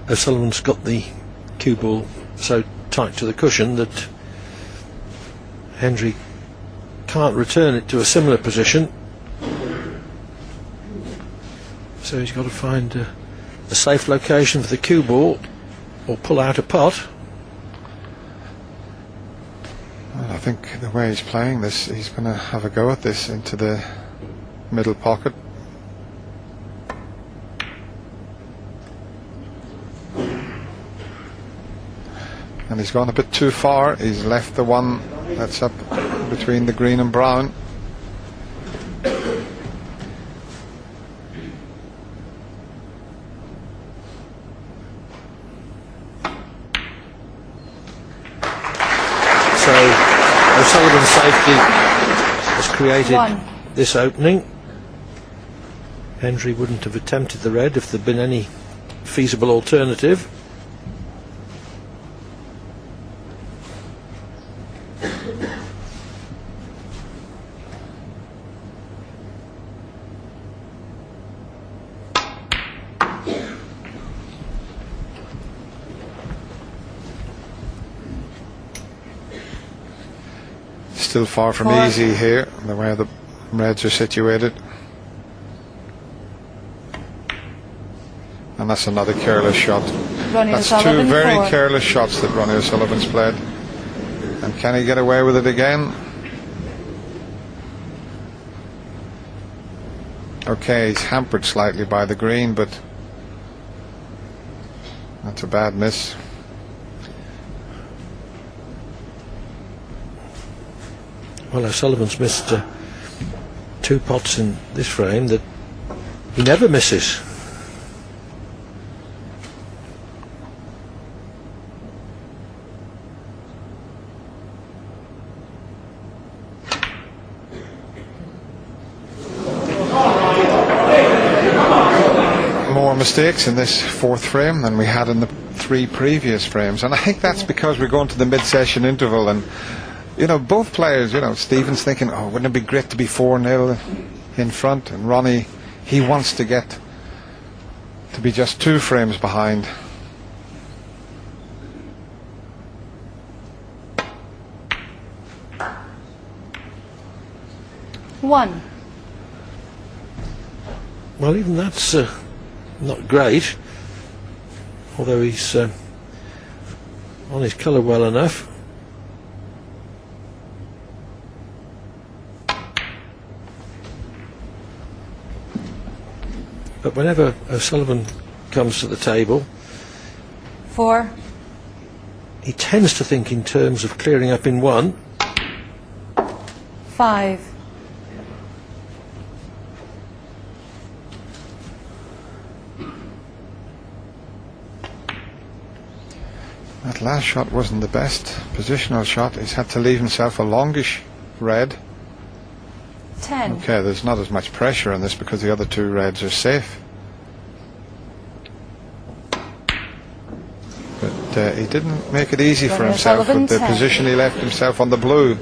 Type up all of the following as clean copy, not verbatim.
O'Sullivan's got the cue ball so tight to the cushion that Hendry can't return it to a similar position, so he's got to find a safe location for the cue ball or pull out a pot. Well, I think the way he's playing this, he's going to have a go at this into the middle pocket. And he's gone a bit too far. He's left the one that's up between the green and brown. So O'Sullivan's safety has created this opening. Hendry wouldn't have attempted the red if there'd been any feasible alternative. Still far from easy here, the way the reds are situated. And that's another careless shot. That's two very careless shots that Ronnie O'Sullivan's played. And can he get away with it again? Okay, he's hampered slightly by the green, but that's a bad miss. Well, O'Sullivan's missed 2 pots in this frame that he never misses. More mistakes in this 4th frame than we had in the 3 previous frames, and I think that's because we're going to the mid-session interval, and you know, both players, you know, Stephen's thinking, oh, wouldn't it be great to be 4-0 in front, and Ronnie, he wants to get to be just 2 frames behind. One. Well, even that's not great, although he's on his colour well enough. But whenever O'Sullivan comes to the table, 4. he tends to think in terms of clearing up in 1. 5. That last shot wasn't the best positional shot. He's had to leave himself a longish red. 10. Okay, there's not as much pressure on this because the other 2 reds are safe. But he didn't make it easy for himself with the position he left himself on the blue.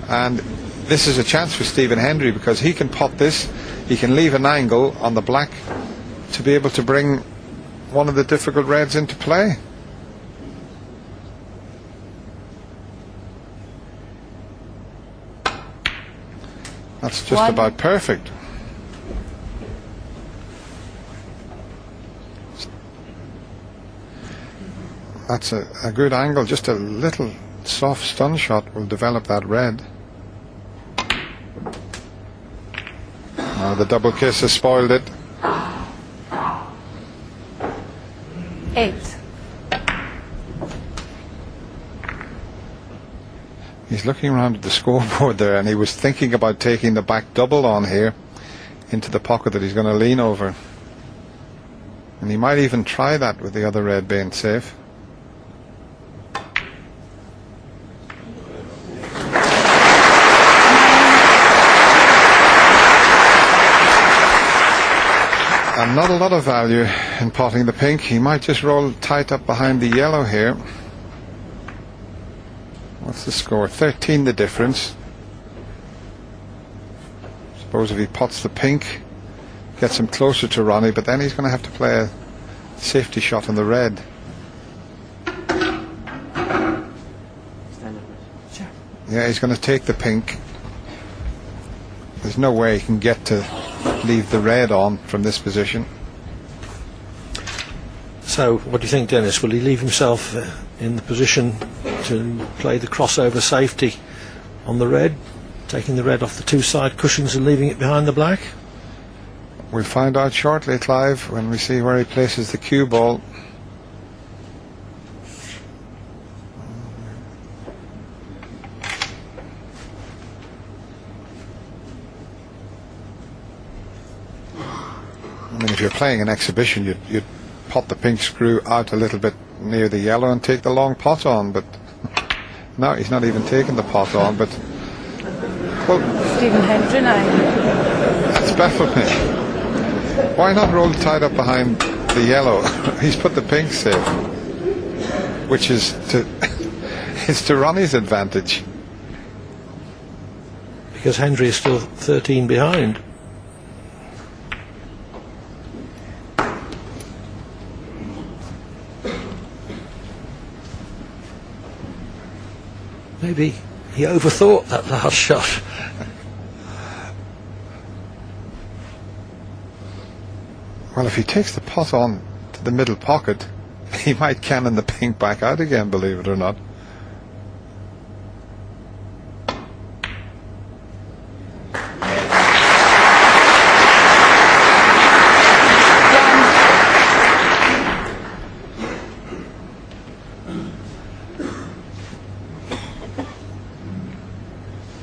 And this is a chance for Stephen Hendry because he can pot this, he can leave an angle on the black to be able to bring one of the difficult reds into play. That's just about perfect. That's a good angle. Just a little soft stun shot will develop that red. The double kiss has spoiled it. 8. He's looking around at the scoreboard there, and he was thinking about taking the back double on here into the pocket that he's going to lean over. And he might even try that with the other red being safe. And not a lot of value in potting the pink. He might just roll tight up behind the yellow here. What's the score? 13 the difference. Suppose if he pots the pink, gets him closer to Ronnie, but then he's going to have to play a safety shot on the red. Sure. Yeah, he's going to take the pink. There's no way he can get to leave the red on from this position. So, what do you think, Dennis? Will he leave himself in the position to play the crossover safety on the red, taking the red off the two side cushions and leaving it behind the black? We'll find out shortly, Clive, when we see where he places the cue ball. I mean, if you're playing an exhibition, you'd pot the pink screw out a little bit near the yellow and take the long pot on, but no, he's not even taking the pot on. But well, Stephen Hendry, 9. it's baffled me. Why not roll it tied up behind the yellow? He's put the pink safe, which is to is to Ronnie's advantage. Because Hendry is still 13 behind. Maybe he overthought that last shot. Well, if he takes the pot on to the middle pocket, he might cannon the pink back out again, believe it or not.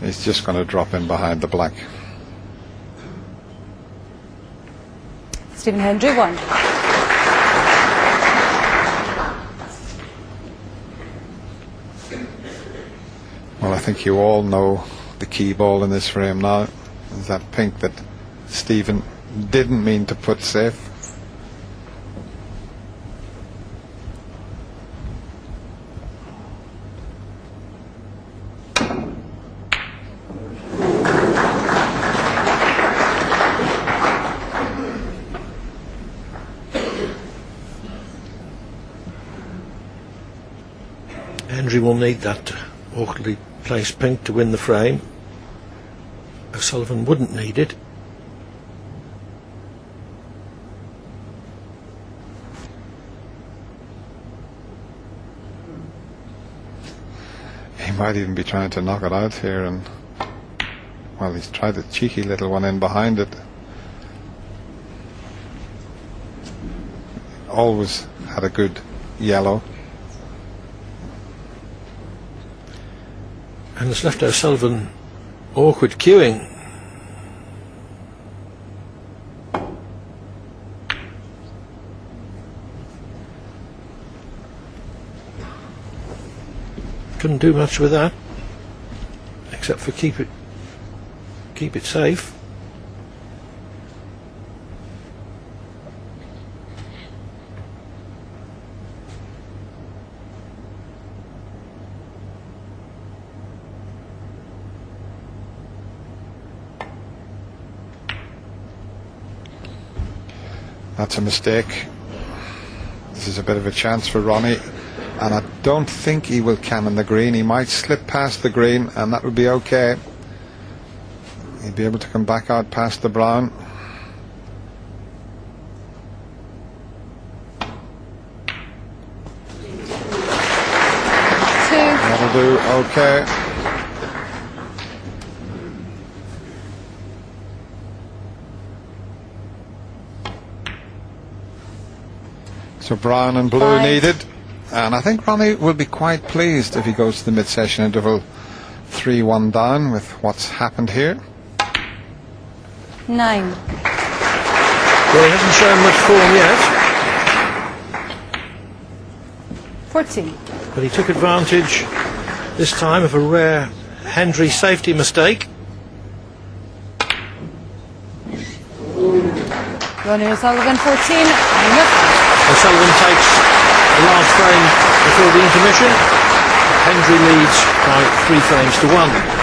He's just going to drop in behind the black. Stephen Hendry, 1. Well, I think you all know the key ball in this frame now. Is that pink that Stephen didn't mean to put safe. Hendry will need that awkwardly placed pink to win the frame. O'Sullivan wouldn't need it. He might even be trying to knock it out here, and well, he's tried a cheeky little one in behind it. Always had a good yellow. And it's left O'Sullivan awkward queuing. Couldn't do much with that, except for keep it safe. That's a mistake. This is a bit of a chance for Ronnie, and I don't think he will cannon the green. He might slip past the green, and that would be okay. He'd be able to come back out past the brown. That'll do, okay. So brown and blue 5. needed, and I think Ronnie will be quite pleased if he goes to the mid-session interval 3-1 down with what's happened here. 9. Well, he hasn't shown much form yet, 14. but he took advantage this time of a rare Hendry safety mistake. Ronnie O'Sullivan, 14. O'Sullivan takes the last frame before the intermission. Hendry leads by 3 frames to 1.